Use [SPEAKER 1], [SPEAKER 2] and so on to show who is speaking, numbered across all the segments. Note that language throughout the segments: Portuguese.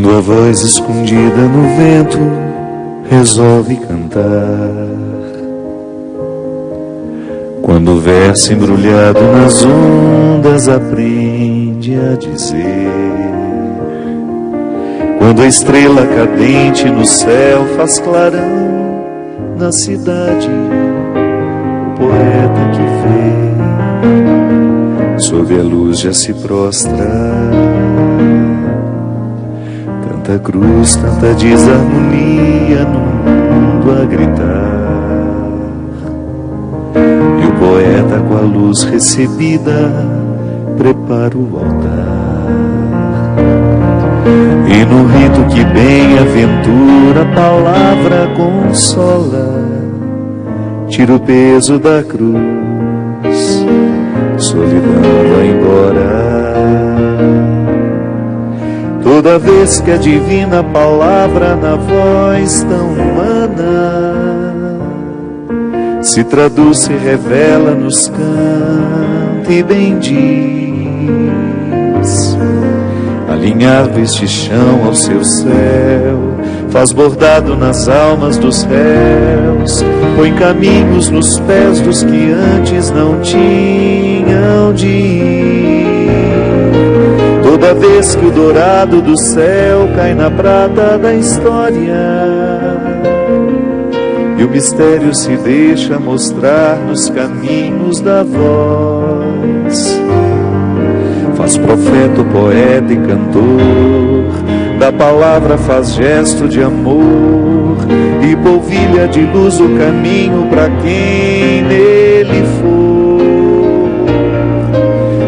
[SPEAKER 1] Quando a voz escondida no vento resolve cantar, quando o verso embrulhado nas ondas aprende a dizer, quando a estrela cadente no céu faz clarão na cidade, o poeta que vê sob a luz já se prostra. Tanta cruz, tanta desarmonia no mundo a gritar, e o poeta com a luz recebida prepara o altar. E no rito que bem-aventura a palavra consola, tira o peso da cruz, solidão vai embora. Toda vez que a divina palavra na voz tão humana se traduz, se revela, nos canta e bendiz, alinhava este chão ao seu céu, faz bordado nas almas dos réus, põe caminhos nos pés dos que antes não tinham de ir. Toda vez que o dourado do céu cai na prata da história e o mistério se deixa mostrar nos caminhos da voz, faz profeta, poeta e cantor, da palavra faz gesto de amor e polvilha de luz o caminho para quem nele for.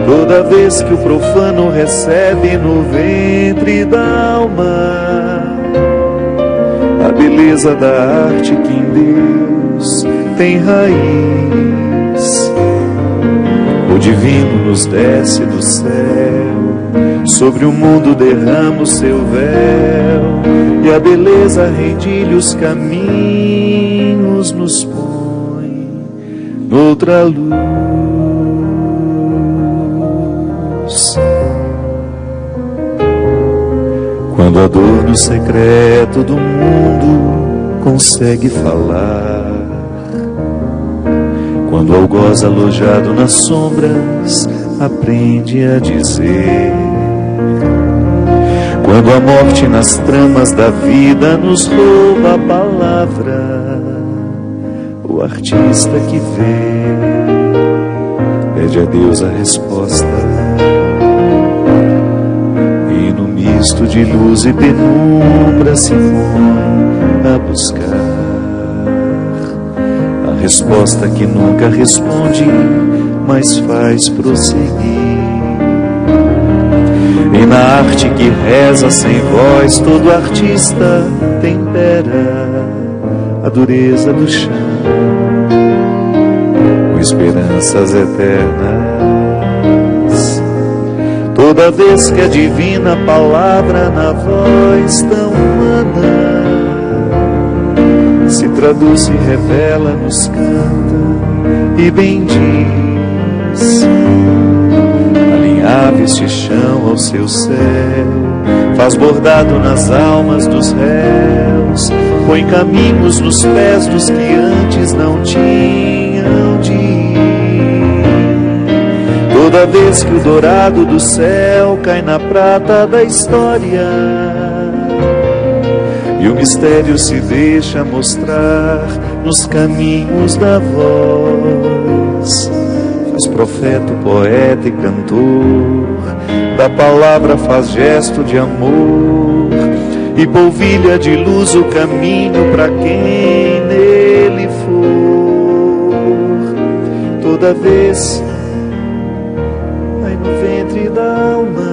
[SPEAKER 1] Toda vez que o profano recebe no ventre da alma a beleza da arte que em Deus tem raiz, o divino nos desce do céu, sobre o mundo derrama o seu véu, e a beleza rendilha os caminhos, nos põe noutra luz. Quando a dor no secreto do mundo consegue falar, quando o algoz alojado nas sombras aprende a dizer, quando a morte nas tramas da vida nos rouba a palavra, o artista que vê pede a Deus a resposta, e no misto de luz e penumbra se põe a buscar a resposta que nunca responde, mas faz prosseguir. E na arte que reza sem voz, todo artista tempera a dureza do chão com esperanças eternas. Toda vez que a divina palavra na voz tão humana se traduz, se revela, nos canta e bendiz, alinhava este chão ao seu céu, faz bordado nas almas dos réus, põe caminhos nos pés dos que antes não tinham de ir. Toda vez que o dourado do céu cai na prata da história e o mistério se deixa mostrar nos caminhos da voz, faz profeta, poeta e cantor, da palavra faz gesto de amor e polvilha de luz o caminho para quem nele for. Toda vez aí no ventre da alma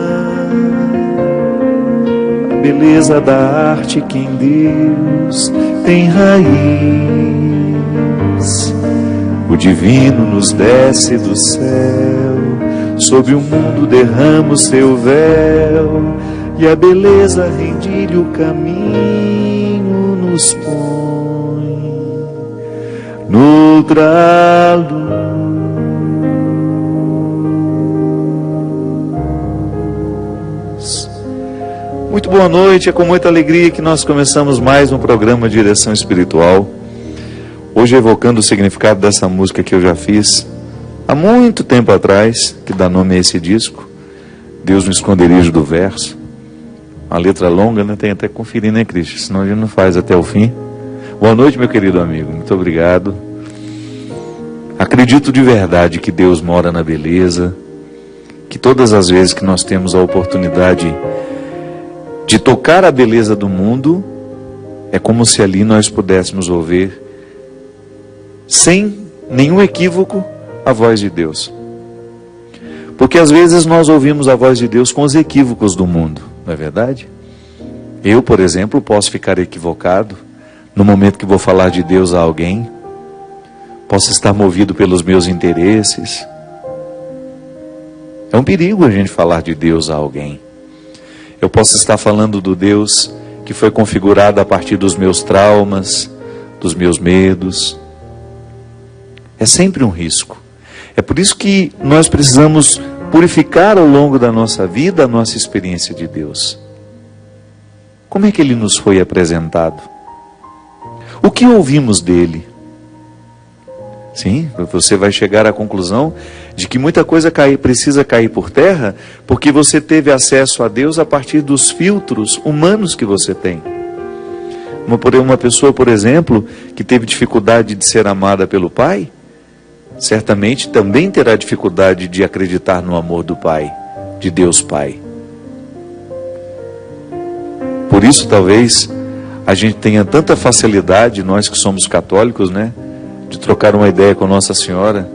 [SPEAKER 1] a beleza da arte que em Deus tem raiz, o divino nos desce do céu, sobre o mundo derrama o seu véu, e a beleza rendilha o caminho, nos põe noutra luz. Muito boa noite, é com muita alegria que nós começamos mais um programa Direção Espiritual. Hoje evocando o significado dessa música que eu já fiz há muito tempo atrás, que dá nome a esse disco, Deus no Esconderijo do Verso. Uma letra longa, né? Tem até que conferir, né, Cristian? Senão a gente não faz até o fim. Boa noite, meu querido amigo, muito obrigado. Acredito de verdade que Deus mora na beleza, que todas as vezes que nós temos a oportunidade de tocar a beleza do mundo, é como se ali nós pudéssemos ouvir, sem nenhum equívoco, a voz de Deus. Porque às vezes nós ouvimos a voz de Deus com os equívocos do mundo, não é verdade? Eu, por exemplo, posso ficar equivocado no momento que vou falar de Deus a alguém, posso estar movido pelos meus interesses. É um perigo a gente falar de Deus a alguém. Eu posso estar falando do Deus que foi configurado a partir dos meus traumas, dos meus medos. É sempre um risco. É por isso que nós precisamos purificar ao longo da nossa vida a nossa experiência de Deus. Como é que Ele nos foi apresentado? O que ouvimos dEle? Sim, você vai chegar à conclusão de que muita coisa precisa cair por terra, porque você teve acesso a Deus a partir dos filtros humanos que você tem. Uma pessoa, por exemplo, que teve dificuldade de ser amada pelo pai, certamente também terá dificuldade de acreditar no amor do Pai, de Deus Pai. Por isso, talvez, a gente tenha tanta facilidade, nós que somos católicos, né, de trocar uma ideia com Nossa Senhora.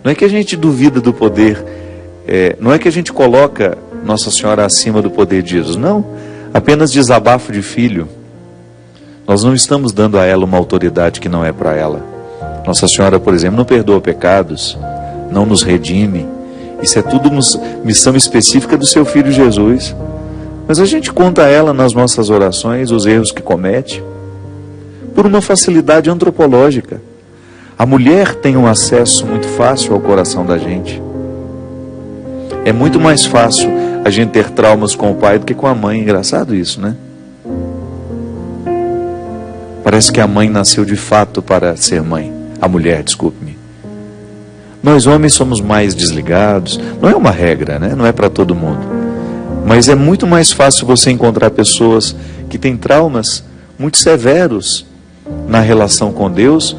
[SPEAKER 1] Não é que a gente duvida do poder, não é que a gente coloca Nossa Senhora acima do poder de Jesus, não, apenas desabafo de filho. Nós não estamos dando a ela uma autoridade que não é para ela. Nossa Senhora, por exemplo, não perdoa pecados, não nos redime. Isso é tudo missão específica do seu Filho Jesus. Mas a gente conta a ela nas nossas orações os erros que comete, por uma facilidade antropológica. A mulher tem um acesso muito fácil ao coração da gente. É muito mais fácil a gente ter traumas com o pai do que com a mãe. Engraçado isso, né? Parece que a mãe nasceu de fato para ser mãe. A mulher, desculpe-me. Nós homens somos mais desligados. Não é uma regra, né? Não é para todo mundo. Mas é muito mais fácil você encontrar pessoas que têm traumas muito severos na relação com Deus,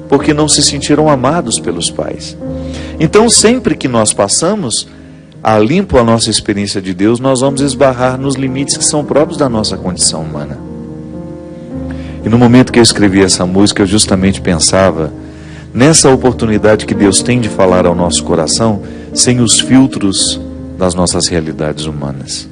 [SPEAKER 1] porque não se sentiram amados pelos pais. Então, sempre que nós passamos a limpo a nossa experiência de Deus, nós vamos esbarrar nos limites que são próprios da nossa condição humana. E no momento que eu escrevi essa música, eu justamente pensava nessa oportunidade que Deus tem de falar ao nosso coração sem os filtros das nossas realidades humanas.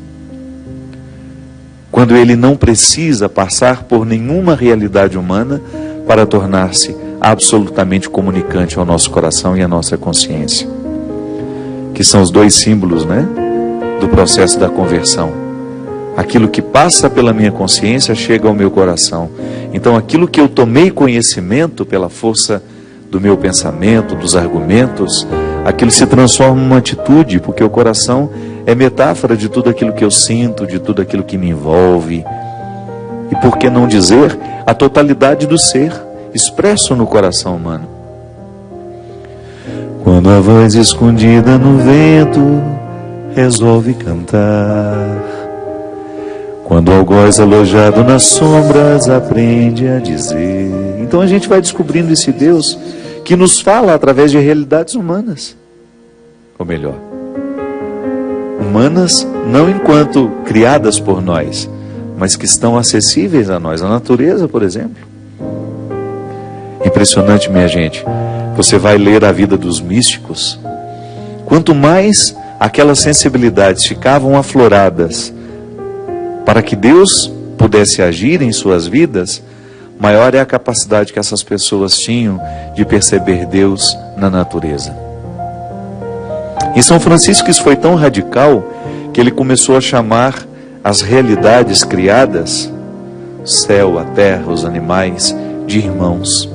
[SPEAKER 1] Quando Ele não precisa passar por nenhuma realidade humana para tornar-se absolutamente comunicante ao nosso coração e à nossa consciência. Que são os dois símbolos, né, do processo da conversão. Aquilo que passa pela minha consciência chega ao meu coração. Então aquilo que eu tomei conhecimento pela força do meu pensamento, dos argumentos, aquilo se transforma em uma atitude, porque o coração é metáfora de tudo aquilo que eu sinto, de tudo aquilo que me envolve. E por que não dizer a totalidade do ser expresso no coração humano? Quando a voz escondida no vento resolve cantar, quando o algoz alojado nas sombras aprende a dizer. Então a gente vai descobrindo esse Deus que nos fala através de realidades humanas. Ou melhor, humanas não enquanto criadas por nós, mas que estão acessíveis a nós. A natureza, por exemplo. Impressionante, minha gente. Você vai ler a vida dos místicos. Quanto mais aquelas sensibilidades ficavam afloradas para que Deus pudesse agir em suas vidas, maior é a capacidade que essas pessoas tinham de perceber Deus na natureza. Em São Francisco isso foi tão radical que ele começou a chamar as realidades criadas, o céu, a terra, os animais, de irmãos.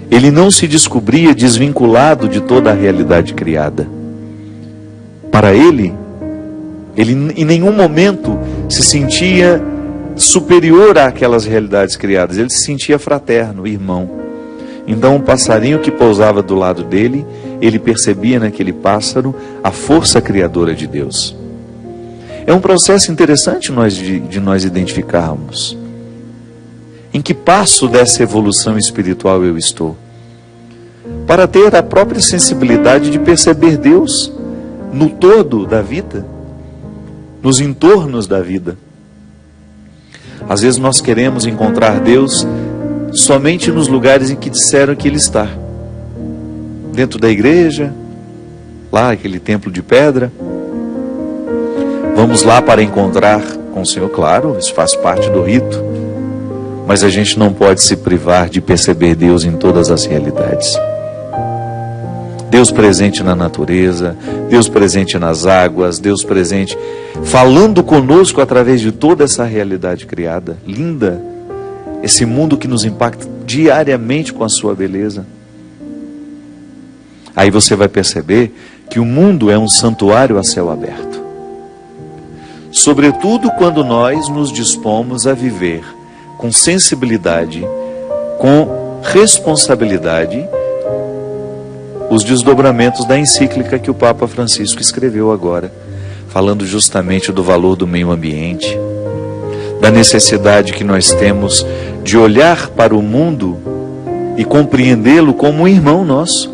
[SPEAKER 1] Ele não se descobria desvinculado de toda a realidade criada. Para ele em nenhum momento se sentia superior àquelas realidades criadas, ele se sentia fraterno, irmão. Então um passarinho que pousava do lado dele, ele percebia naquele pássaro a força criadora de Deus. É um processo interessante de nós identificarmos em que passo dessa evolução espiritual eu estou, para ter a própria sensibilidade de perceber Deus no todo da vida, nos entornos da vida. Às vezes nós queremos encontrar Deus somente nos lugares em que disseram que Ele está. Dentro da igreja, lá aquele templo de pedra. Vamos lá para encontrar com o Senhor, claro, isso faz parte do rito. Mas a gente não pode se privar de perceber Deus em todas as realidades. Deus presente na natureza, Deus presente nas águas, Deus presente falando conosco através de toda essa realidade criada, linda, esse mundo que nos impacta diariamente com a sua beleza. Aí você vai perceber que o mundo é um santuário a céu aberto. Sobretudo quando nós nos dispomos a viver com sensibilidade, com responsabilidade, os desdobramentos da encíclica que o Papa Francisco escreveu agora, falando justamente do valor do meio ambiente, da necessidade que nós temos de olhar para o mundo e compreendê-lo como um irmão nosso.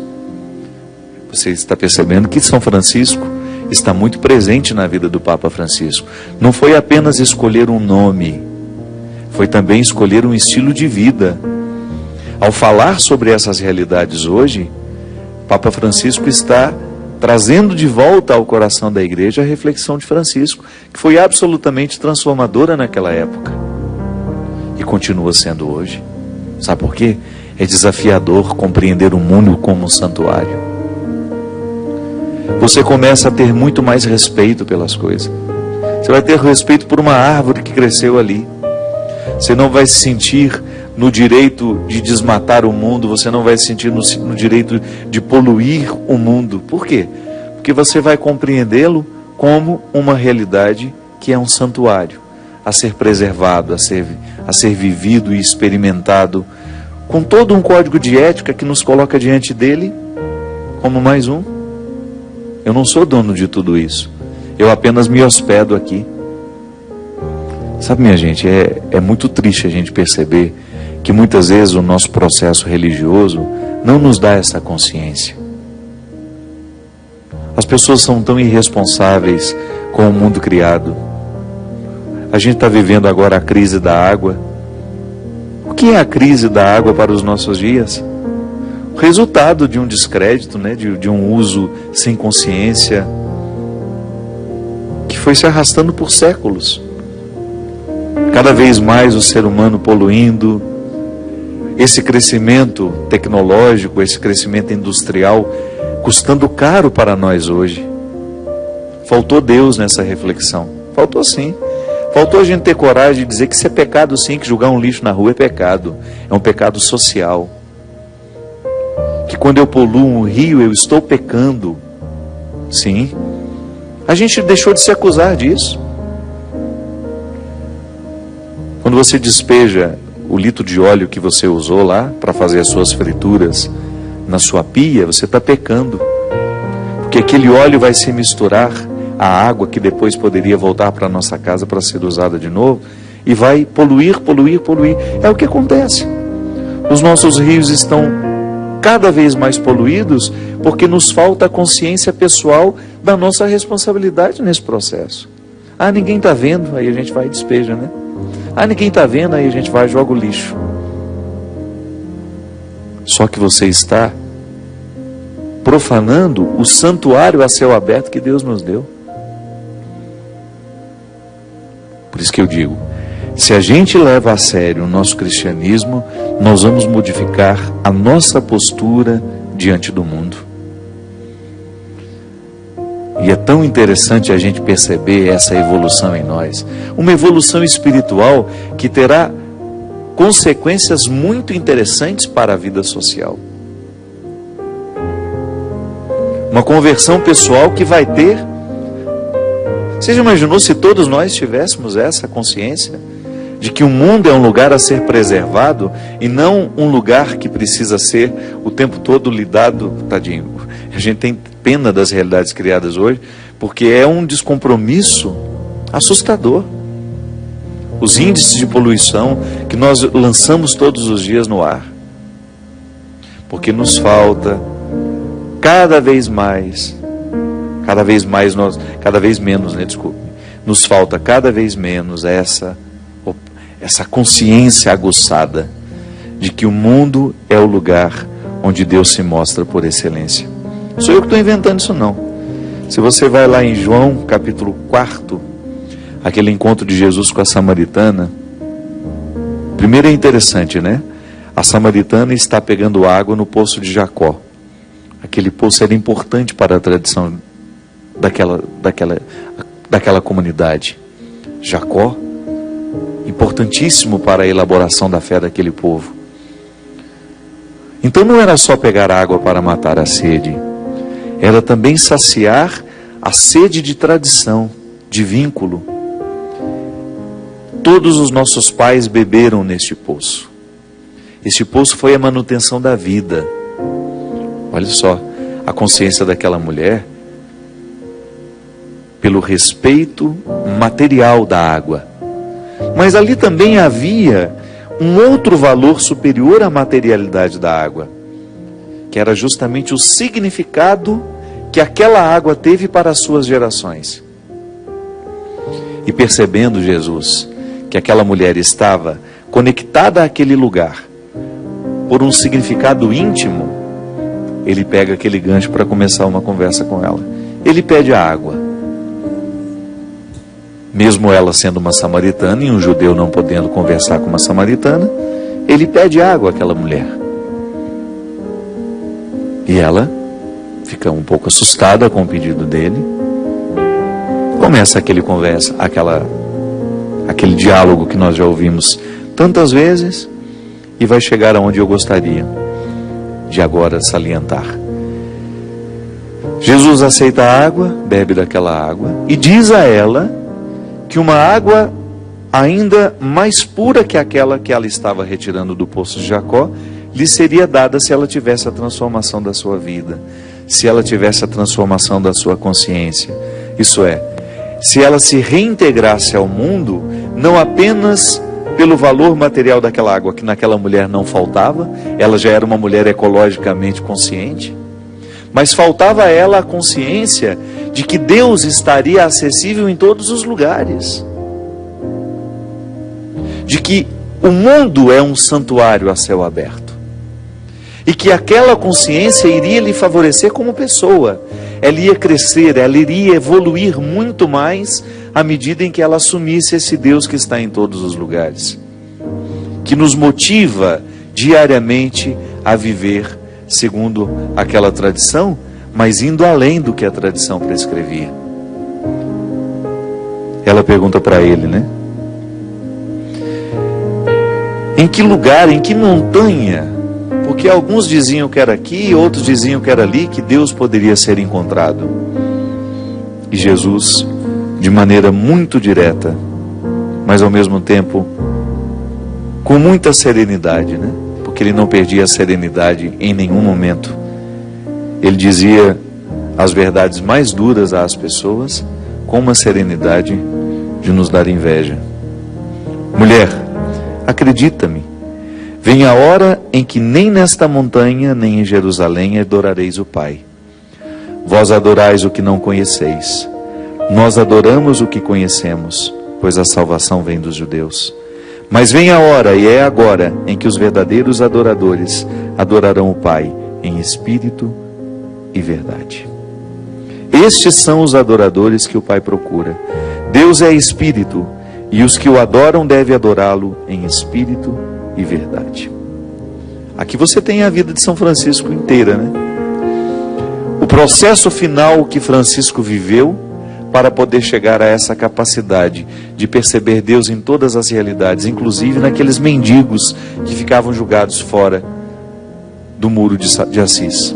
[SPEAKER 1] Você está percebendo que São Francisco está muito presente na vida do Papa Francisco. Não foi apenas escolher um nome, foi também escolher um estilo de vida. Ao falar sobre essas realidades hoje, Papa Francisco está trazendo de volta ao coração da igreja a reflexão de Francisco, que foi absolutamente transformadora naquela época e continua sendo hoje. Sabe por quê? É desafiador compreender o mundo como um santuário. Você começa a ter muito mais respeito pelas coisas. Você vai ter respeito por uma árvore que cresceu ali. Você não vai se sentir no direito de desmatar o mundo, você não vai se sentir no direito de poluir o mundo. Por quê? Porque você vai compreendê-lo como uma realidade que é um santuário, a ser preservado, a ser vivido e experimentado, com todo um código de ética que nos coloca diante dele como mais um. Eu não sou dono de tudo isso, eu apenas me hospedo aqui. Sabe, minha gente, é muito triste a gente perceber que muitas vezes o nosso processo religioso não nos dá essa consciência. As pessoas são tão irresponsáveis com o mundo criado. A gente está vivendo agora a crise da água. O que é a crise da água para os nossos dias? O resultado de um descrédito, né? de um uso sem consciência, que foi se arrastando por séculos. Cada vez mais o ser humano poluindo, esse crescimento tecnológico, esse crescimento industrial, custando caro para nós hoje. Faltou Deus nessa reflexão. Faltou sim. Faltou a gente ter coragem de dizer que isso é pecado sim, que jogar um lixo na rua é pecado. É um pecado social. Que quando eu poluo um rio, eu estou pecando. Sim. A gente deixou de se acusar disso. Quando você despeja o litro de óleo que você usou lá para fazer as suas frituras na sua pia, você está pecando. Porque aquele óleo vai se misturar à água que depois poderia voltar para a nossa casa para ser usada de novo e vai poluir. É o que acontece. Os nossos rios estão cada vez mais poluídos porque nos falta a consciência pessoal da nossa responsabilidade nesse processo. Ah, ninguém está vendo, aí a gente vai e despeja, né? Ah, ninguém está vendo, aí a gente vai e joga o lixo. Só que você está profanando o santuário a céu aberto que Deus nos deu. Por isso que eu digo, se a gente leva a sério o nosso cristianismo, nós vamos modificar a nossa postura diante do mundo. E é tão interessante a gente perceber essa evolução em nós. Uma evolução espiritual que terá consequências muito interessantes para a vida social. Uma conversão pessoal que vai ter Você já imaginou se todos nós tivéssemos essa consciência de que o mundo é um lugar a ser preservado e não um lugar que precisa ser o tempo todo lidado? Tadinho, a gente tem pena das realidades criadas hoje, porque é um descompromisso assustador. Os índices de poluição que nós lançamos todos os dias no ar, porque nos falta cada vez menos, nos falta cada vez menos essa consciência aguçada de que o mundo é o lugar onde Deus se mostra por excelência. Não sou eu que estou inventando isso não. Se você vai lá em João capítulo 4, aquele encontro de Jesus com a samaritana, primeiro é interessante, né? A samaritana está pegando água no poço de Jacó. Aquele poço era importante para a tradição daquela comunidade. Jacó, importantíssimo para a elaboração da fé daquele povo. Então não era só pegar água para matar a sede, era também saciar a sede de tradição, de vínculo. Todos os nossos pais beberam neste poço. Este poço foi a manutenção da vida. Olha só, a consciência daquela mulher pelo respeito material da água. Mas ali também havia um outro valor superior à materialidade da água, que era justamente o significado que aquela água teve para as suas gerações. E percebendo Jesus que aquela mulher estava conectada àquele lugar por um significado íntimo, ele pega aquele gancho para começar uma conversa com ela. Ele pede a água. Mesmo ela sendo uma samaritana e um judeu não podendo conversar com uma samaritana, ele pede água àquela mulher. E ela fica um pouco assustada com o pedido dele. Começa aquele diálogo que nós já ouvimos tantas vezes, e vai chegar aonde eu gostaria de agora salientar. Jesus aceita a água, bebe daquela água e diz a ela que uma água ainda mais pura que aquela que ela estava retirando do poço de Jacó lhe seria dada se ela tivesse a transformação da sua vida, se ela tivesse a transformação da sua consciência. Isso é, se ela se reintegrasse ao mundo, não apenas pelo valor material daquela água, que naquela mulher não faltava, ela já era uma mulher ecologicamente consciente, mas faltava a ela a consciência de que Deus estaria acessível em todos os lugares, de que o mundo é um santuário a céu aberto, e que aquela consciência iria lhe favorecer como pessoa. Ela ia crescer, ela iria evoluir muito mais à medida em que ela assumisse esse Deus que está em todos os lugares, que nos motiva diariamente a viver segundo aquela tradição, mas indo além do que a tradição prescrevia. Ela pergunta para ele, né? Em que lugar, em que montanha? Porque alguns diziam que era aqui, outros diziam que era ali, que Deus poderia ser encontrado. E Jesus, de maneira muito direta, mas ao mesmo tempo com muita serenidade, né? Porque ele não perdia a serenidade em nenhum momento. Ele dizia as verdades mais duras às pessoas com uma serenidade de nos dar inveja. Mulher, acredita-me, vem a hora em que nem nesta montanha, nem em Jerusalém adorareis o Pai. Vós adorais o que não conheceis. Nós adoramos o que conhecemos, pois a salvação vem dos judeus. Mas vem a hora, e é agora, em que os verdadeiros adoradores adorarão o Pai em espírito e verdade. Estes são os adoradores que o Pai procura. Deus é espírito, e os que o adoram devem adorá-lo em espírito e verdade. Aqui você tem a vida de São Francisco inteira, né? O processo final que Francisco viveu para poder chegar a essa capacidade de perceber Deus em todas as realidades, inclusive naqueles mendigos que ficavam julgados fora do muro de Assis.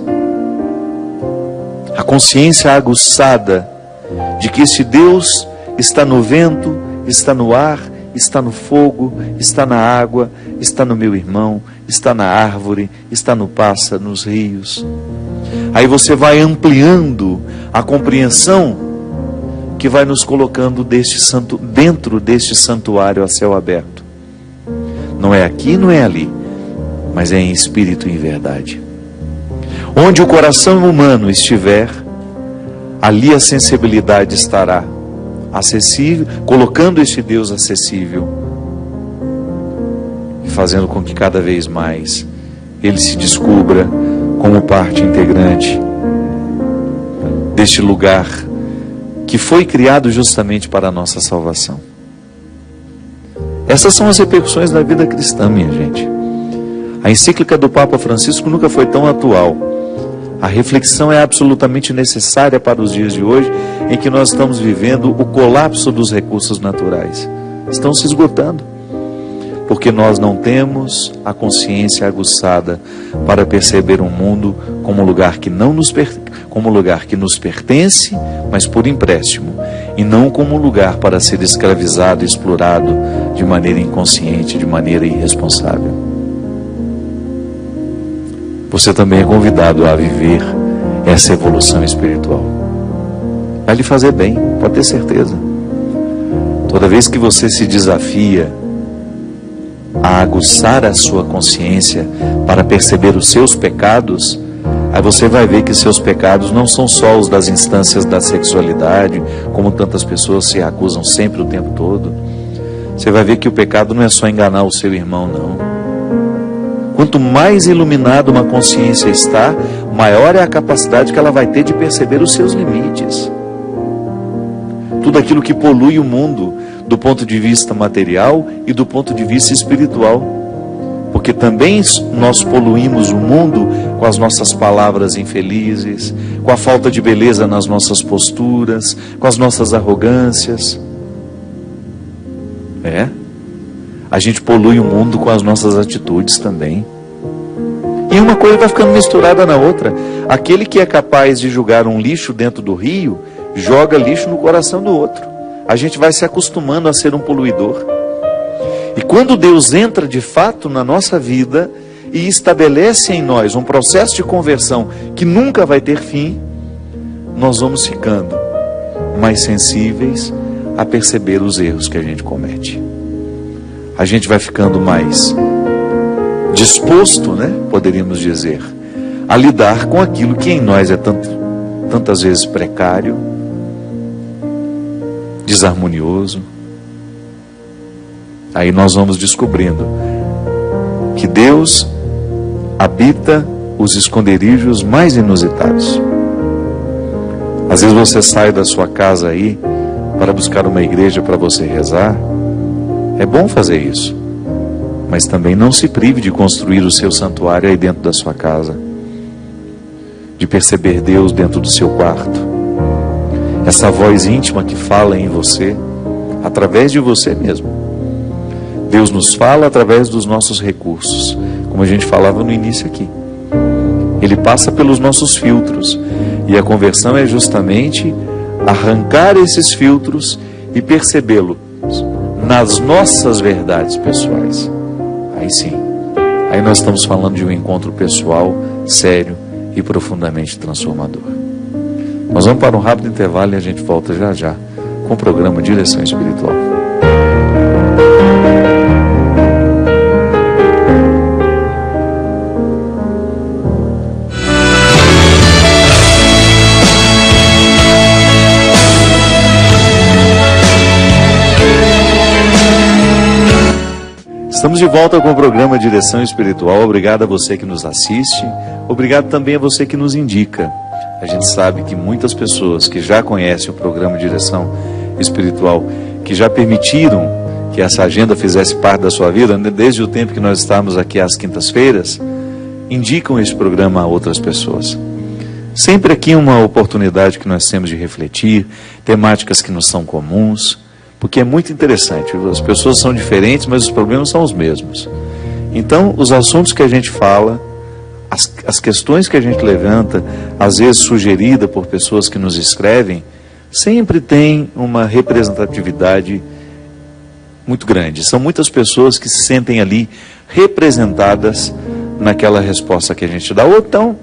[SPEAKER 1] A consciência aguçada de que esse Deus está no vento, está no ar, está no fogo, está na água, está no meu irmão, está na árvore, está no pássaro, nos rios. Aí você vai ampliando a compreensão que vai nos colocando dentro deste santuário a céu aberto. Não é aqui, não é ali, mas é em espírito e em verdade. Onde o coração humano estiver, ali a sensibilidade estará acessível, colocando este Deus acessível e fazendo com que cada vez mais ele se descubra como parte integrante deste lugar que foi criado justamente para a nossa salvação. Essas são as repercussões da vida cristã, minha gente. A encíclica do Papa Francisco nunca foi tão atual. A reflexão é absolutamente necessária para os dias de hoje, em que nós estamos vivendo o colapso dos recursos naturais. Estão se esgotando, porque nós não temos a consciência aguçada para perceber um mundo como um lugar que como um lugar que nos pertence, mas por empréstimo, e não como um lugar para ser escravizado e explorado de maneira inconsciente, de maneira irresponsável. Você também é convidado a viver essa evolução espiritual. Vai lhe fazer bem, pode ter certeza. Toda vez que você se desafia a aguçar a sua consciência para perceber os seus pecados, aí você vai ver que seus pecados não são só os das instâncias da sexualidade, como tantas pessoas se acusam sempre o tempo todo. Você vai ver que o pecado não é só enganar o seu irmão, não. Quanto mais iluminada uma consciência está, maior é a capacidade que ela vai ter de perceber os seus limites. Tudo aquilo que polui o mundo do ponto de vista material e do ponto de vista espiritual. Porque também nós poluímos o mundo com as nossas palavras infelizes, com a falta de beleza nas nossas posturas, com as nossas arrogâncias. A gente polui o mundo com as nossas atitudes também. E uma coisa vai ficando misturada na outra. Aquele que é capaz de jogar um lixo dentro do rio, joga lixo no coração do outro. A gente vai se acostumando a ser um poluidor. E quando Deus entra de fato na nossa vida e estabelece em nós um processo de conversão que nunca vai ter fim, nós vamos ficando mais sensíveis a perceber os erros que a gente comete. A gente vai ficando mais disposto, poderíamos dizer, a lidar com aquilo que em nós é tantas vezes precário, desarmonioso. Aí nós vamos descobrindo que Deus habita os esconderijos mais inusitados. Às vezes você sai da sua casa aí para buscar uma igreja para você rezar. É bom fazer isso, mas também não se prive de construir o seu santuário aí dentro da sua casa, de perceber Deus dentro do seu quarto, essa voz íntima que fala em você, através de você mesmo. Deus nos fala através dos nossos recursos, como a gente falava no início aqui. Ele passa pelos nossos filtros, e a conversão é justamente arrancar esses filtros e percebê-lo nas nossas verdades pessoais. Aí sim, aí nós estamos falando de um encontro pessoal, sério e profundamente transformador. Nós vamos para um rápido intervalo e a gente volta já já com o programa Direção Espiritual. Estamos de volta com o programa Direção Espiritual. Obrigado a você que nos assiste. Obrigado também a você que nos indica. A gente sabe que muitas pessoas que já conhecem o programa Direção Espiritual, que já permitiram que essa agenda fizesse parte da sua vida, desde o tempo que nós estamos aqui às quintas-feiras, indicam esse programa a outras pessoas. Sempre aqui uma oportunidade que nós temos de refletir, temáticas que nos são comuns, porque é muito interessante. As pessoas são diferentes, mas os problemas são os mesmos. Então, os assuntos que a gente fala, as questões que a gente levanta, às vezes sugerida por pessoas que nos escrevem, sempre tem uma representatividade muito grande. São muitas pessoas que se sentem ali representadas naquela resposta que a gente dá. Ou então,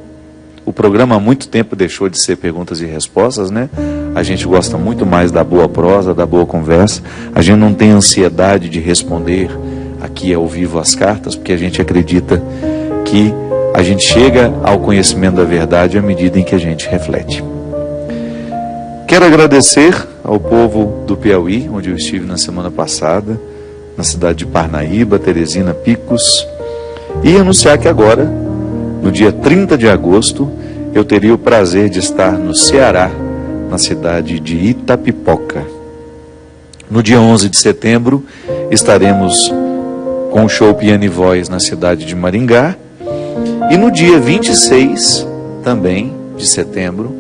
[SPEAKER 1] o programa há muito tempo deixou de ser perguntas e respostas, né? A gente gosta muito mais da boa prosa, da boa conversa. A gente não tem ansiedade de responder aqui ao vivo as cartas, porque a gente acredita que a gente chega ao conhecimento da verdade à medida em que a gente reflete. Quero agradecer ao povo do Piauí, onde eu estive na semana passada, na cidade de Parnaíba, Teresina, Picos, e anunciar que agora, no dia 30 de agosto, eu teria o prazer de estar no Ceará, na cidade de Itapipoca. No dia 11 de setembro, estaremos com o show Piano e Voz na cidade de Maringá. E no dia 26, também, de setembro,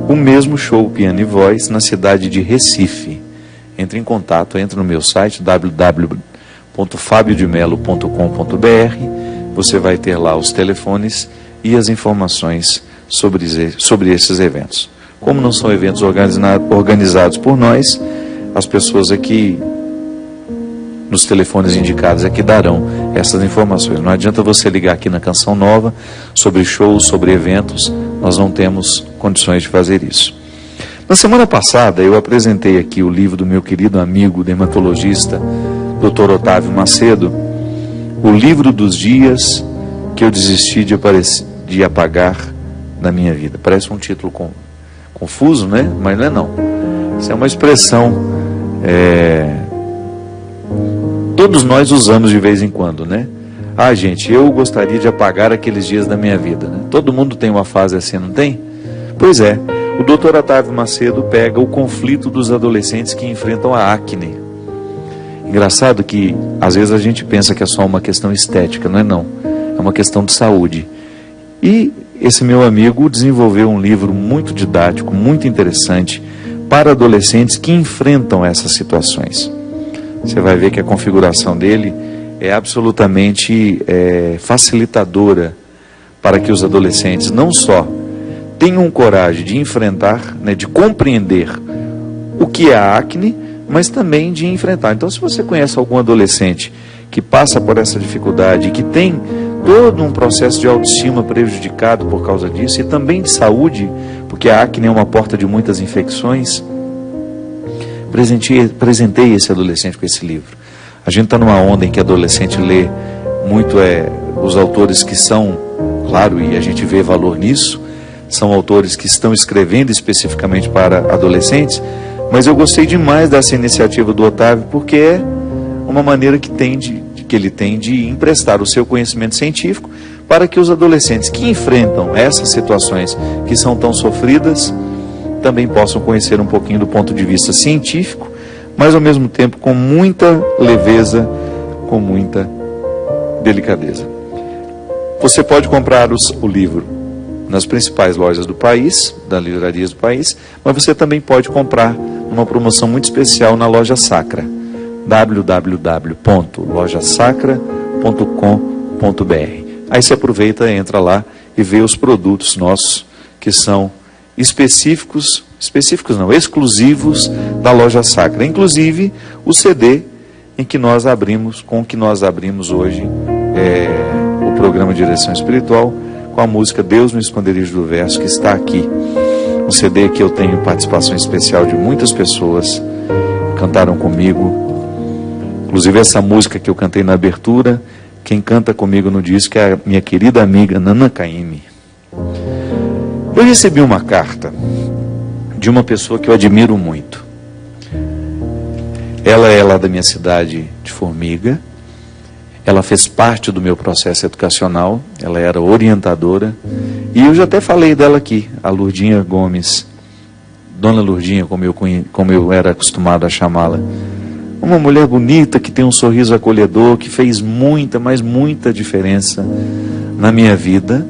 [SPEAKER 1] o mesmo show Piano e Voz na cidade de Recife. Entre em contato, entre no meu site www.fabiodemelo.com.br. Você vai ter lá os telefones e as informações sobre esses eventos. Como não são eventos organizados por nós, as pessoas aqui nos telefones indicados aqui darão essas informações. Não adianta você ligar aqui na Canção Nova sobre shows, sobre eventos, nós não temos condições de fazer isso. Na semana passada eu apresentei aqui o livro do meu querido amigo dermatologista Dr. Otávio Macedo, O Livro dos Dias que eu desisti de apagar na minha vida. Parece um título confuso, né? Mas não é não. Isso é uma expressão todos nós usamos de vez em quando, né? Ah, gente, eu gostaria de apagar aqueles dias da minha vida, né? Todo mundo tem uma fase assim, não tem? Pois é, o Dr. Otávio Macedo pega o conflito dos adolescentes que enfrentam a acne. Engraçado que, às vezes, a gente pensa que é só uma questão estética, não é não. É uma questão de saúde. E esse meu amigo desenvolveu um livro muito didático, muito interessante, para adolescentes que enfrentam essas situações. Você vai ver que a configuração dele é absolutamente facilitadora para que os adolescentes não só tenham coragem de enfrentar, né, de compreender o que é a acne, mas também de enfrentar. Então, se você conhece algum adolescente que passa por essa dificuldade, que tem todo um processo de autoestima prejudicado por causa disso, e também de saúde, porque a acne é uma porta de muitas infecções, presentei esse adolescente com esse livro. A gente está numa onda em que adolescente lê muito os autores que são, claro, e a gente vê valor nisso, são autores que estão escrevendo especificamente para adolescentes, mas eu gostei demais dessa iniciativa do Otávio, porque é uma maneira que ele tem de emprestar o seu conhecimento científico para que os adolescentes que enfrentam essas situações que são tão sofridas também possam conhecer um pouquinho do ponto de vista científico, mas ao mesmo tempo com muita leveza, com muita delicadeza. Você pode comprar o livro nas principais lojas do país, das livrarias do país, mas você também pode comprar numa promoção muito especial na Loja Sacra, www.lojasacra.com.br. Aí você aproveita, entra lá e vê os produtos nossos que são exclusivos da Loja Sacra. Inclusive o CD com que nós abrimos hoje o programa Direção Espiritual, com a música Deus no Esconderijo do Verso, que está aqui. Um CD que eu tenho participação especial de muitas pessoas que cantaram comigo. Inclusive essa música que eu cantei na abertura, quem canta comigo no disco é a minha querida amiga Nana Caymmi. Eu recebi uma carta de uma pessoa que eu admiro muito. Ela é lá da minha cidade de Formiga. Ela fez parte do meu processo educacional. Ela era orientadora. E eu já até falei dela aqui, a Lurdinha Gomes. Dona Lurdinha, como eu era acostumado a chamá-la. Uma mulher bonita, que tem um sorriso acolhedor, que fez muita, mas muita diferença na minha vida,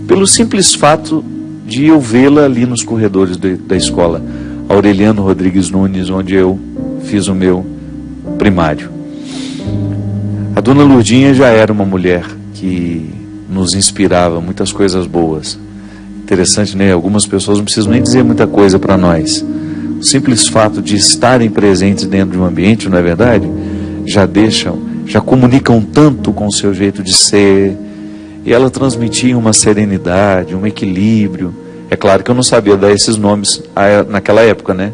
[SPEAKER 1] pelo simples fato de eu vê-la ali nos corredores da escola Aureliano Rodrigues Nunes, onde eu fiz o meu primário. A Dona Lurdinha já era uma mulher que nos inspirava muitas coisas boas. Interessante, né? Algumas pessoas não precisam nem dizer muita coisa para nós. o simples fato de estarem presentes dentro de um ambiente, não é verdade? Já comunicam tanto com o seu jeito de ser, e ela transmitia uma serenidade, um equilíbrio. É claro que eu não sabia dar esses nomes naquela época, né?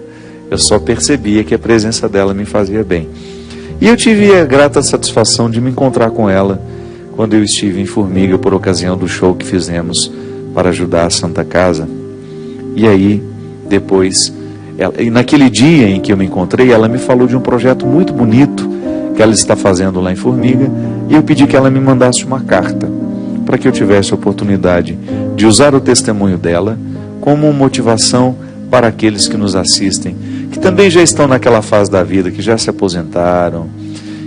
[SPEAKER 1] Eu só percebia que a presença dela me fazia bem. E eu tive a grata satisfação de me encontrar com ela quando eu estive em Formiga por ocasião do show que fizemos para ajudar a Santa Casa. E aí, depois, e naquele dia em que eu me encontrei, ela me falou de um projeto muito bonito que ela está fazendo lá em Formiga, e eu pedi que ela me mandasse uma carta, para que eu tivesse a oportunidade de usar o testemunho dela como motivação para aqueles que nos assistem, que também já estão naquela fase da vida, que já se aposentaram,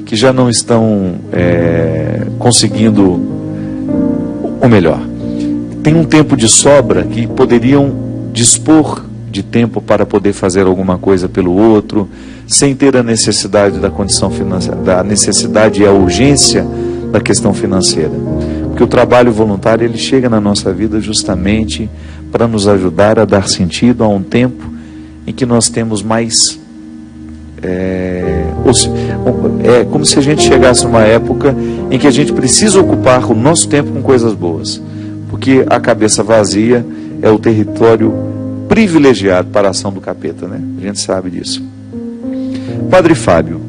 [SPEAKER 1] que já não estão conseguindo, ou melhor, tem um tempo de sobra que poderiam dispor de tempo para poder fazer alguma coisa pelo outro, sem ter a necessidade da condição financeira, da necessidade e a urgência da questão financeira. Porque o trabalho voluntário, ele chega na nossa vida justamente para nos ajudar a dar sentido a um tempo em que nós temos mais... É como se a gente chegasse numa época em que a gente precisa ocupar o nosso tempo com coisas boas, porque a cabeça vazia é o território privilegiado para a ação do capeta, né? A gente sabe disso. Padre Fábio,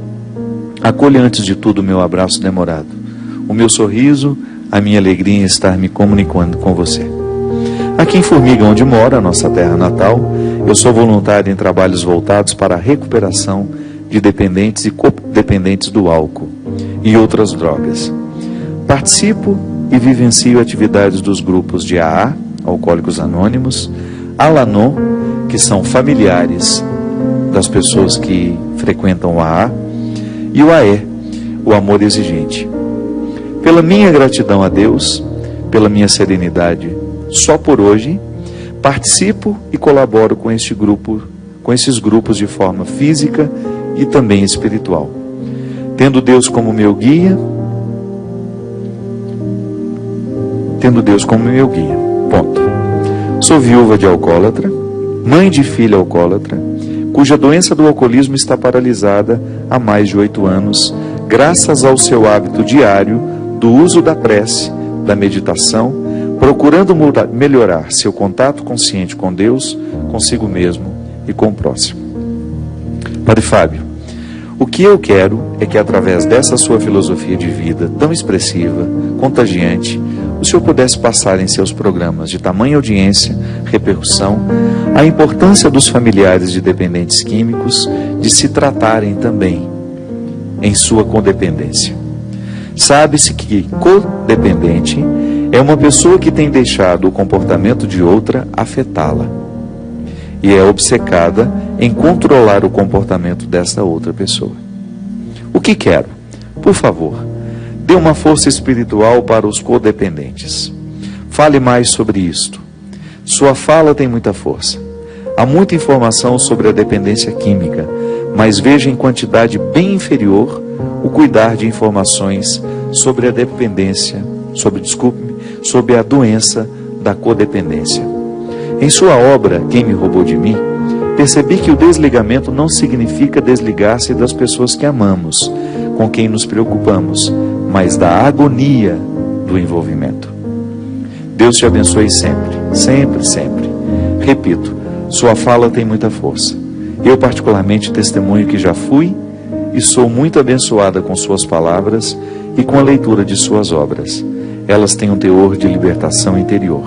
[SPEAKER 1] acolha antes de tudo o meu abraço demorado, o meu sorriso, a minha alegria em estar me comunicando com você. Aqui em Formiga, onde mora, a nossa terra natal, eu sou voluntário em trabalhos voltados para a recuperação de dependentes e codependentes do álcool e outras drogas. Participo e vivencio atividades dos grupos de AA, Alcoólicos Anônimos, Alanon, que são familiares das pessoas que frequentam o AA, e o AE, o Amor Exigente. Pela minha gratidão a Deus, pela minha serenidade, só por hoje, participo e colaboro com esses grupos de forma física e também espiritual. Tendo Deus como meu guia, ponto. Sou viúva de alcoólatra, mãe de filha alcoólatra, cuja doença do alcoolismo está paralisada há mais de 8 anos, graças ao seu hábito diário do uso da prece, da meditação, procurando melhorar seu contato consciente com Deus, consigo mesmo e com o próximo. Padre Fábio, o que eu quero é que através dessa sua filosofia de vida tão expressiva, contagiante, o senhor pudesse passar em seus programas de tamanha audiência, repercussão, a importância dos familiares de dependentes químicos de se tratarem também em sua codependência. Sabe-se que codependente é uma pessoa que tem deixado o comportamento de outra afetá-la e é obcecada em controlar o comportamento dessa outra pessoa. O que quero? Por favor, dê uma força espiritual para os codependentes. Fale mais sobre isto. Sua fala tem muita força. Há muita informação sobre a dependência química, mas veja em quantidade bem inferior o cuidar de informações sobre a dependência, sobre a doença da codependência. Em sua obra, Quem me roubou de mim, percebi que o desligamento não significa desligar-se das pessoas que amamos, com quem nos preocupamos, mas da agonia do envolvimento. Deus te abençoe sempre, sempre, sempre. Repito, sua fala tem muita força. Eu particularmente testemunho que já fui e sou muito abençoada com suas palavras e com a leitura de suas obras. Elas têm um teor de libertação interior.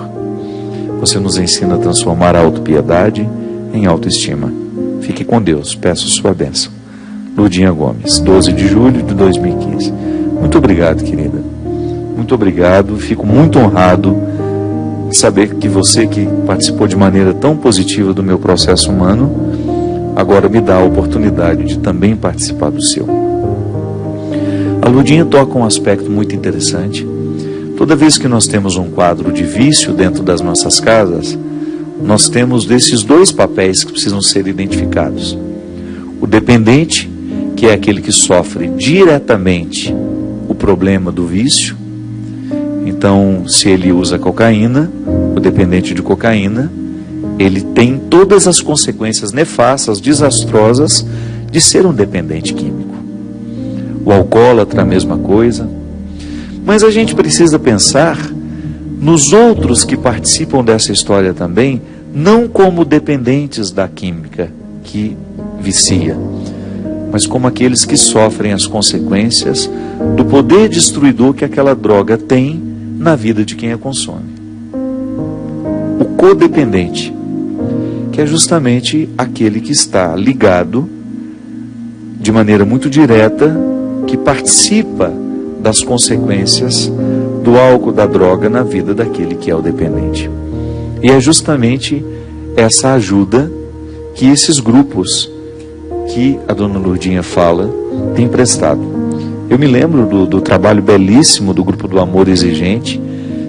[SPEAKER 1] Você nos ensina a transformar a autopiedade em autoestima. Fique com Deus, peço sua bênção. Lurdinha Gomes, 12 de julho de 2015. Muito obrigado, querida. Muito obrigado, fico muito honrado de saber que você que participou de maneira tão positiva do meu processo humano, agora me dá a oportunidade de também participar do seu. A Lurdinha toca um aspecto muito interessante. Toda vez que nós temos um quadro de vício dentro das nossas casas, nós temos desses dois papéis que precisam ser identificados. O dependente, que é aquele que sofre diretamente o problema do vício. Então, se ele usa cocaína, o dependente de cocaína, ele tem todas as consequências nefastas, desastrosas de ser um dependente químico. O alcoólatra, a mesma coisa. Mas a gente precisa pensar nos outros que participam dessa história também, não como dependentes da química que vicia, mas como aqueles que sofrem as consequências do poder destruidor que aquela droga tem na vida de quem a consome. O codependente, que é justamente aquele que está ligado de maneira muito direta, que participa das consequências do álcool, da droga na vida daquele que é o dependente. E é justamente essa ajuda que esses grupos que a dona Lourdinha fala têm prestado. Eu me lembro do trabalho belíssimo do Grupo do Amor Exigente,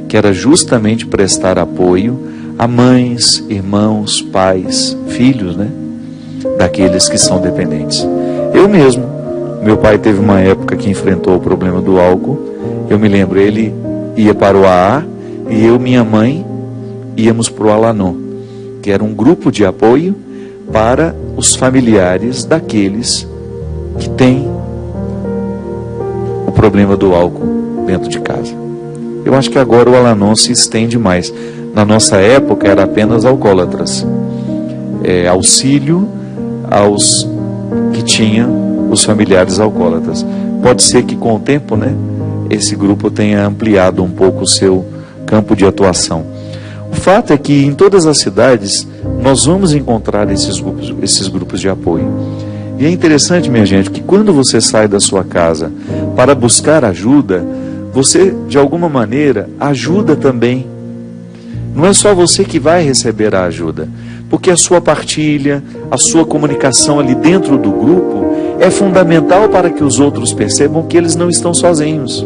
[SPEAKER 1] que era justamente prestar apoio a mães, irmãos, pais, filhos, né, daqueles que são dependentes. Eu mesmo, meu pai teve uma época que enfrentou o problema do álcool. Eu me lembro, ele ia para o AA e eu e minha mãe íamos para o Alanon, que era um grupo de apoio para os familiares daqueles que têm o problema do álcool dentro de casa. Eu acho que agora o Alanon se estende mais. Na nossa época era apenas alcoólatras, auxílio aos que tinham os familiares alcoólatras. Pode ser que com o tempo, né, esse grupo tenha ampliado um pouco o seu campo de atuação. O fato é que em todas as cidades nós vamos encontrar esses grupos de apoio. E é interessante, minha gente, que quando você sai da sua casa para buscar ajuda, você de alguma maneira ajuda também. Não é só você que vai receber a ajuda, porque a sua partilha, a sua comunicação ali dentro do grupo é fundamental para que os outros percebam que eles não estão sozinhos.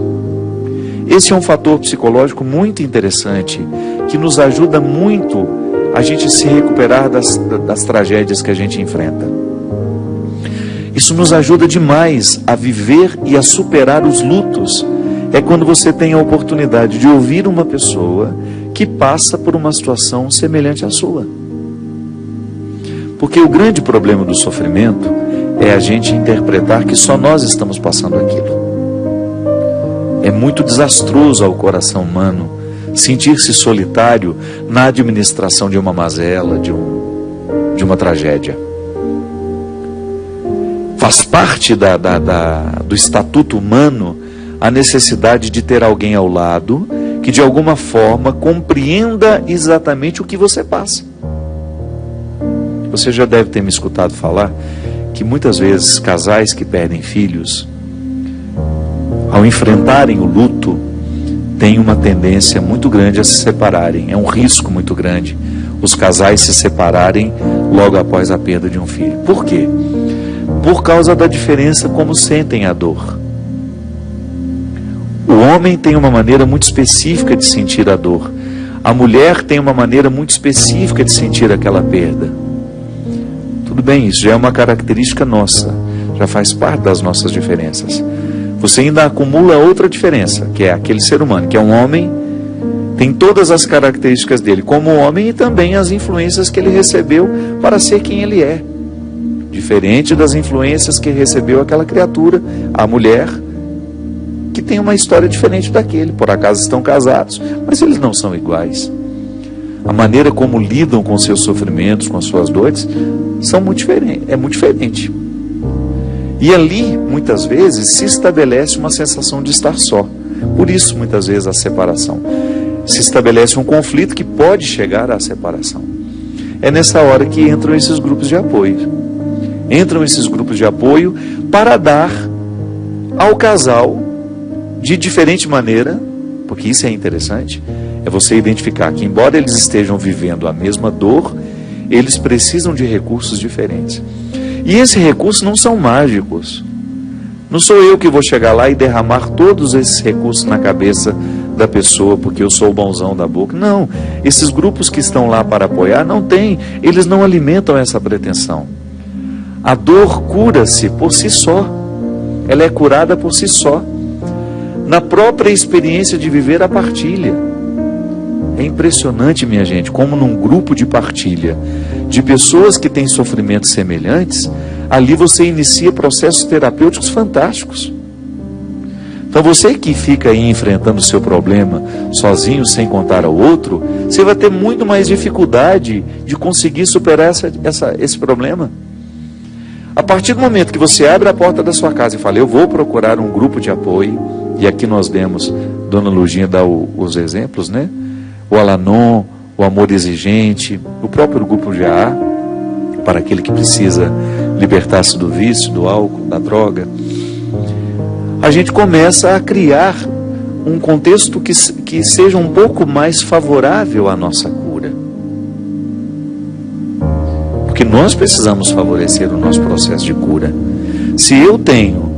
[SPEAKER 1] Esse é um fator psicológico muito interessante, que nos ajuda muito a gente se recuperar das tragédias que a gente enfrenta. Isso nos ajuda demais a viver e a superar os lutos. É quando você tem a oportunidade de ouvir uma pessoa que passa por uma situação semelhante à sua. Porque o grande problema do sofrimento é a gente interpretar que só nós estamos passando aquilo. É muito desastroso ao coração humano sentir-se solitário na administração de uma mazela, de uma tragédia. Faz parte do estatuto humano a necessidade de ter alguém ao lado que de alguma forma compreenda exatamente o que você passa. Você já deve ter me escutado falar que muitas vezes casais que perdem filhos, ao enfrentarem o luto, têm uma tendência muito grande a se separarem. É um risco muito grande os casais se separarem logo após a perda de um filho. Por quê? Por causa da diferença como sentem a dor. O homem tem uma maneira muito específica de sentir a dor. A mulher tem uma maneira muito específica de sentir aquela perda. Tudo bem, isso já é uma característica nossa, já faz parte das nossas diferenças. Você ainda acumula outra diferença, que é aquele ser humano, que é um homem, tem todas as características dele como homem e também as influências que ele recebeu para ser quem ele é. Diferente das influências que recebeu aquela criatura, a mulher, que tem uma história diferente daquele. Por acaso estão casados, mas eles não são iguais. A maneira como lidam com seus sofrimentos, com as suas dores, é muito diferente. E ali, muitas vezes, se estabelece uma sensação de estar só. Por isso, muitas vezes, a separação. Se estabelece um conflito que pode chegar à separação. É nessa hora que entram esses grupos de apoio. Entram esses grupos de apoio para dar ao casal, de diferente maneira, porque isso é interessante, é você identificar que, embora eles estejam vivendo a mesma dor, eles precisam de recursos diferentes. E esses recursos não são mágicos. Não sou eu que vou chegar lá e derramar todos esses recursos na cabeça da pessoa, porque eu sou o bonzão da boca. Não, esses grupos que estão lá para apoiar, eles não alimentam essa pretensão. A dor cura-se por si só. Ela é curada por si só. Na própria experiência de viver a partilha. É impressionante, minha gente, como num grupo de partilha de pessoas que têm sofrimentos semelhantes, ali você inicia processos terapêuticos fantásticos. Então você que fica aí enfrentando o seu problema sozinho, sem contar ao outro, você vai ter muito mais dificuldade de conseguir superar esse problema. A partir do momento que você abre a porta da sua casa e fala, eu vou procurar um grupo de apoio, e aqui nós demos, Dona Lurdinha dá os exemplos, né? O Al-Anon, o Amor Exigente, o próprio grupo GA, para aquele que precisa libertar-se do vício, do álcool, da droga. A gente começa a criar um contexto que seja um pouco mais favorável à nossa cura. Porque nós precisamos favorecer o nosso processo de cura. Se eu tenho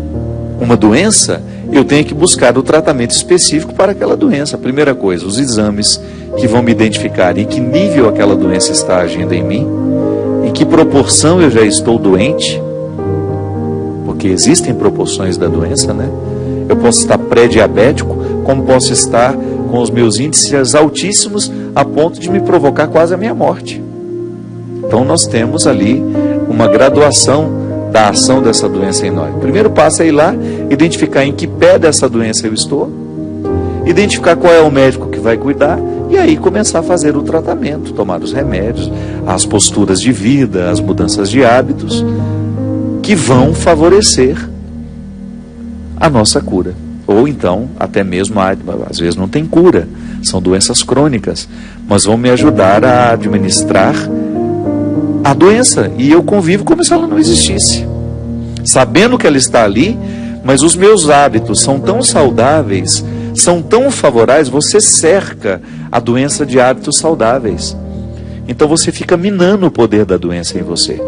[SPEAKER 1] uma doença, eu tenho que buscar o tratamento específico para aquela doença. A primeira coisa, os exames que vão me identificar em que nível aquela doença está agindo em mim, em que proporção eu já estou doente, porque existem proporções da doença, né? Eu posso estar pré-diabético, como posso estar com os meus índices altíssimos a ponto de me provocar quase a minha morte. Então nós temos ali uma graduação da ação dessa doença em nós. O primeiro passo é ir lá, identificar em que pé dessa doença eu estou, identificar qual é o médico que vai cuidar, e aí começar a fazer o tratamento, tomar os remédios, as posturas de vida, as mudanças de hábitos, que vão favorecer a nossa cura. Ou então, até mesmo, às vezes não tem cura, são doenças crônicas, mas vão me ajudar a administrar a doença, e eu convivo como se ela não existisse, sabendo que ela está ali, mas os meus hábitos são tão saudáveis, são tão favoráveis, você cerca a doença de hábitos saudáveis. Então você fica minando o poder da doença em você.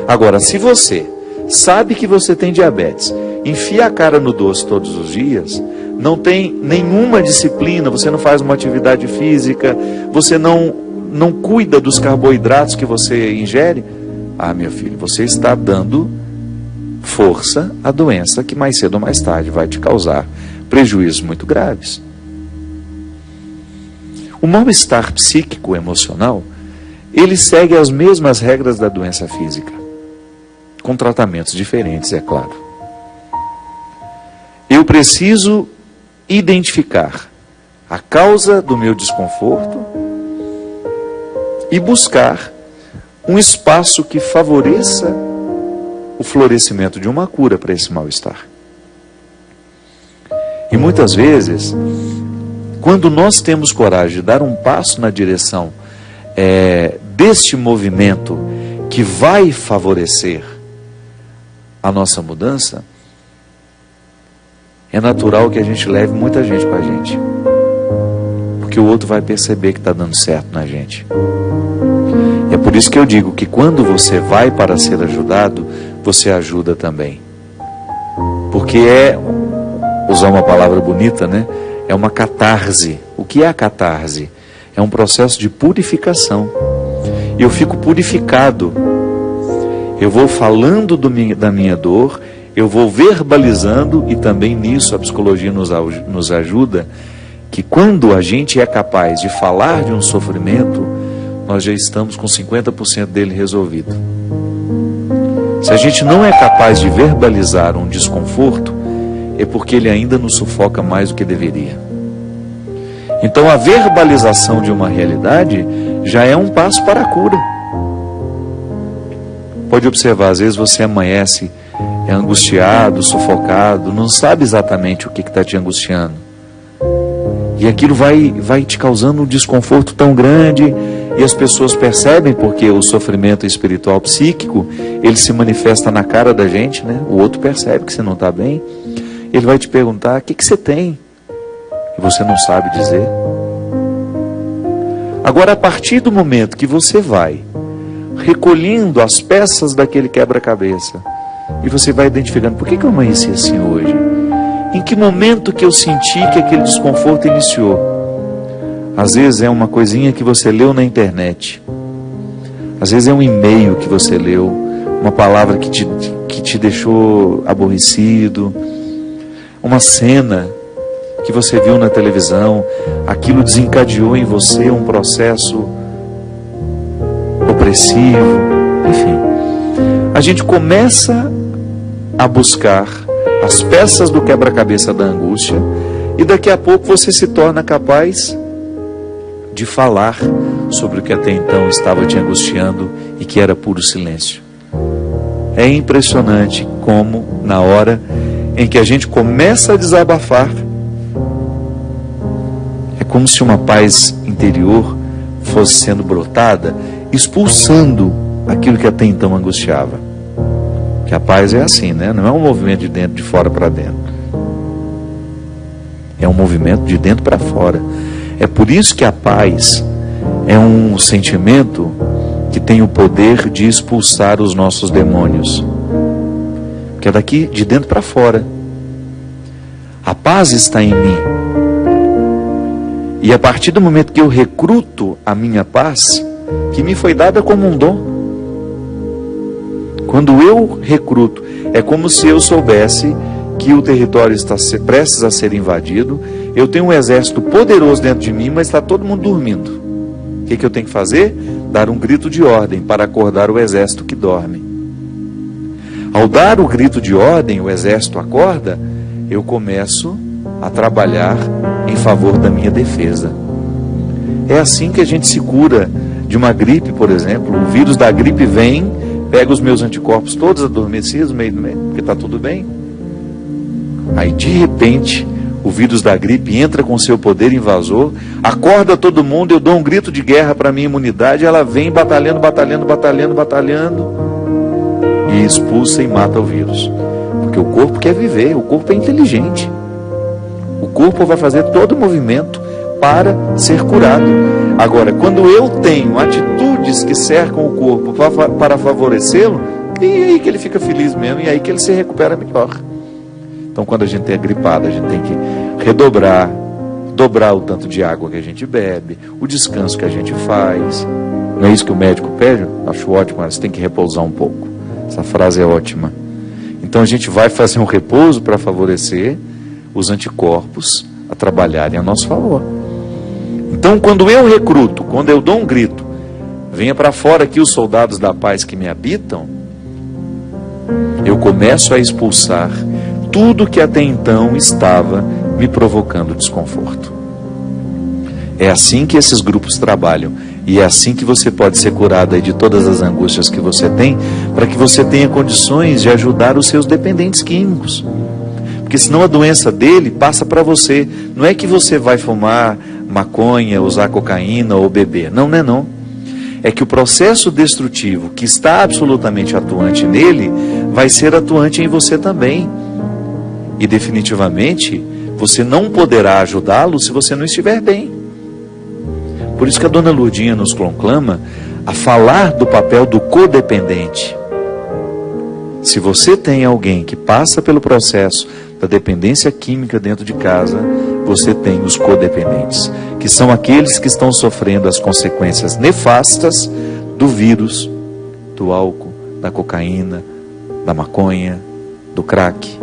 [SPEAKER 1] Agora, se você sabe que você tem diabetes, enfia a cara no doce todos os dias, não tem nenhuma disciplina, você não faz uma atividade física, você não cuida dos carboidratos que você ingere, meu filho, você está dando força à doença que mais cedo ou mais tarde vai te causar prejuízos muito graves. O mal-estar psíquico emocional, ele segue as mesmas regras da doença física, com tratamentos diferentes, é claro. Eu preciso identificar a causa do meu desconforto e buscar um espaço que favoreça o florescimento de uma cura para esse mal-estar. E muitas vezes, quando nós temos coragem de dar um passo na direção deste movimento que vai favorecer a nossa mudança, é natural que a gente leve muita gente com a gente, porque o outro vai perceber que está dando certo na gente. É por isso que eu digo que quando você vai para ser ajudado, você ajuda também. Porque usar uma palavra bonita, né? É uma catarse. O que é a catarse? É um processo de purificação. Eu fico purificado. Eu vou falando da minha dor, eu vou verbalizando, e também nisso a psicologia nos ajuda, que quando a gente é capaz de falar de um sofrimento, nós já estamos com 50% dele resolvido. Se a gente não é capaz de verbalizar um desconforto, é porque ele ainda nos sufoca mais do que deveria. Então a verbalização de uma realidade já é um passo para a cura. Pode observar, às vezes você amanhece angustiado, sufocado, não sabe exatamente o que está te angustiando. E aquilo vai te causando um desconforto tão grande, e as pessoas percebem, porque o sofrimento espiritual psíquico, ele se manifesta na cara da gente, né? O outro percebe que você não está bem, ele vai te perguntar, o que você tem? E você não sabe dizer. Agora, a partir do momento que você vai recolhendo as peças daquele quebra-cabeça, e você vai identificando, por que eu amanheci assim hoje? Em que momento que eu senti que aquele desconforto iniciou? Às vezes é uma coisinha que você leu na internet. Às vezes é um e-mail que você leu, uma palavra que te deixou aborrecido, uma cena que você viu na televisão, aquilo desencadeou em você um processo opressivo, enfim. A gente começa a buscar as peças do quebra-cabeça da angústia e daqui a pouco você se torna capaz de falar sobre o que até então estava te angustiando e que era puro silêncio. É impressionante como, na hora em que a gente começa a desabafar, é como se uma paz interior fosse sendo brotada, expulsando aquilo que até então angustiava. Que a paz é assim, né? Não é um movimento de dentro, de fora para dentro. É um movimento de dentro para fora. É por isso que a paz é um sentimento que tem o poder de expulsar os nossos demônios. Que é daqui de dentro para fora. A paz está em mim. E a partir do momento que eu recruto a minha paz, que me foi dada como um dom, quando eu recruto, é como se eu soubesse que o território está prestes a ser invadido, eu tenho um exército poderoso dentro de mim, mas está todo mundo dormindo. O que eu tenho que fazer? Dar um grito de ordem para acordar o exército que dorme. Ao dar o grito de ordem, o exército acorda, eu começo a trabalhar em favor da minha defesa. É assim que a gente se cura de uma gripe, por exemplo. O vírus da gripe vem, pega os meus anticorpos todos adormecidos, meio do meio, porque está tudo bem. Aí de repente, o vírus da gripe entra com seu poder invasor, acorda todo mundo, eu dou um grito de guerra para a minha imunidade, ela vem batalhando, e expulsa e mata o vírus. Porque o corpo quer viver, o corpo é inteligente. O corpo vai fazer todo o movimento para ser curado. Agora, quando eu tenho atitudes que cercam o corpo para favorecê-lo, e aí que ele fica feliz mesmo, e aí que ele se recupera melhor. Então, quando a gente é gripado, a gente tem que dobrar o tanto de água que a gente bebe, o descanso que a gente faz. Não é isso que o médico pede? Acho ótimo, você tem que repousar um pouco. Essa frase é ótima. Então, a gente vai fazer um repouso para favorecer os anticorpos a trabalharem a nosso favor. Então, quando eu recruto, quando eu dou um grito, venha para fora aqui os soldados da paz que me habitam, eu começo a expulsar tudo que até então estava me provocando desconforto. É assim que esses grupos trabalham. E é assim que você pode ser curado aí de todas as angústias que você tem, para que você tenha condições de ajudar os seus dependentes químicos. Porque senão a doença dele passa para você. Não é que você vai fumar maconha, usar cocaína ou beber. Não, não é não. É que o processo destrutivo que está absolutamente atuante nele, vai ser atuante em você também. E definitivamente, você não poderá ajudá-lo se você não estiver bem. Por isso que a dona Lourdinha nos conclama a falar do papel do codependente. Se você tem alguém que passa pelo processo da dependência química dentro de casa, você tem os codependentes, que são aqueles que estão sofrendo as consequências nefastas do vírus, do álcool, da cocaína, da maconha, do crack.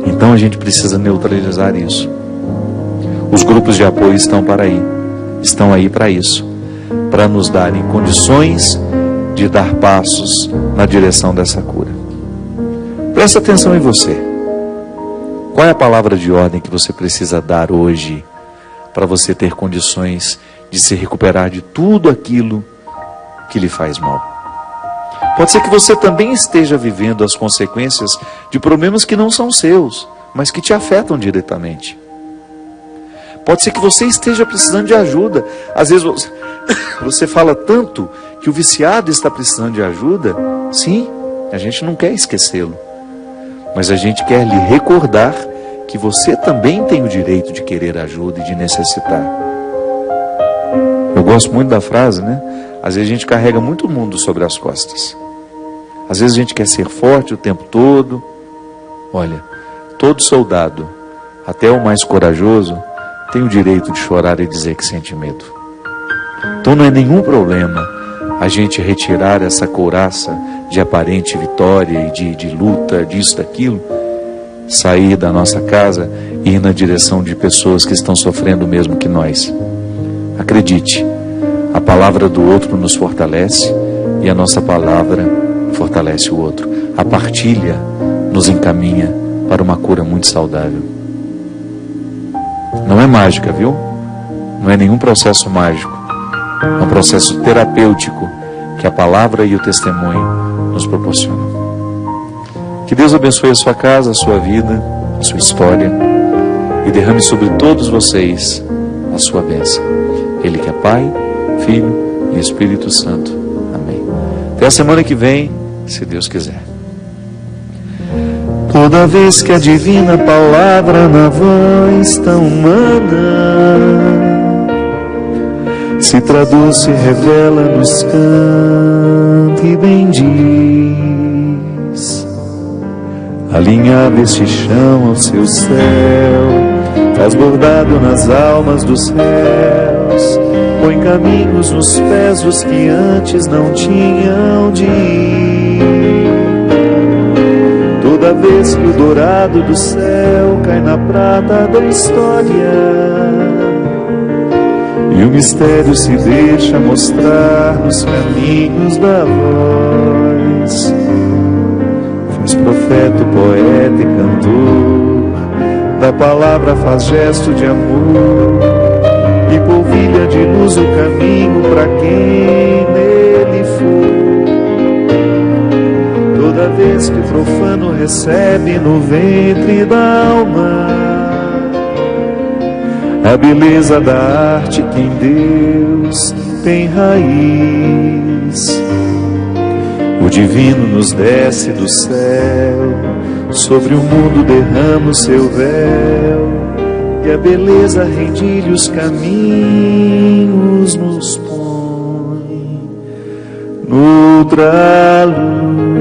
[SPEAKER 1] Então a gente precisa neutralizar isso. Os grupos de apoio estão aí para isso, para nos darem condições de dar passos na direção dessa cura. Presta atenção em você. Qual é a palavra de ordem que você precisa dar hoje para você ter condições de se recuperar de tudo aquilo que lhe faz mal? Pode ser que você também esteja vivendo as consequências de problemas que não são seus, mas que te afetam diretamente. Pode ser que você esteja precisando de ajuda. Às vezes você fala tanto que o viciado está precisando de ajuda. Sim, a gente não quer esquecê-lo. Mas a gente quer lhe recordar que você também tem o direito de querer ajuda e de necessitar. Eu gosto muito da frase, né? Às vezes a gente carrega muito mundo sobre as costas. Às vezes a gente quer ser forte o tempo todo. Olha, todo soldado, até o mais corajoso, tem o direito de chorar e dizer que sente medo. Então não é nenhum problema a gente retirar essa couraça de aparente vitória e de luta, disso, daquilo, sair da nossa casa e ir na direção de pessoas que estão sofrendo o mesmo que nós. Acredite, a palavra do outro nos fortalece e a nossa palavra fortalece o outro. A partilha nos encaminha para uma cura muito saudável. Não é mágica, viu? Não é nenhum processo mágico. É um processo terapêutico que a palavra e o testemunho nos proporcionam. Que Deus abençoe a sua casa, a sua vida, a sua história e derrame sobre todos vocês a sua bênção. Ele que é Pai, Filho e Espírito Santo. Amém. Até a semana que vem, se Deus quiser.
[SPEAKER 2] Toda vez que a divina palavra na voz tão humana se traduz, se revela, nos canta e bendiz. Alinhava este chão ao seu céu, faz bordado nas almas dos réus, põe caminhos nos pés dos que antes não tinham de ir. Toda vez que o dourado do céu cai na prata da história e o mistério se deixa mostrar nos caminhos da voz, faz profeta, poeta e cantor, da palavra faz gesto de amor e polvilha de luz o caminho para quem nele for. Toda vez que o profano recebe no ventre da alma a beleza da arte que em Deus tem raiz, o divino nos desce do céu, sobre o mundo derrama o seu véu, e a beleza rendilha os caminhos, nos põe noutra luz.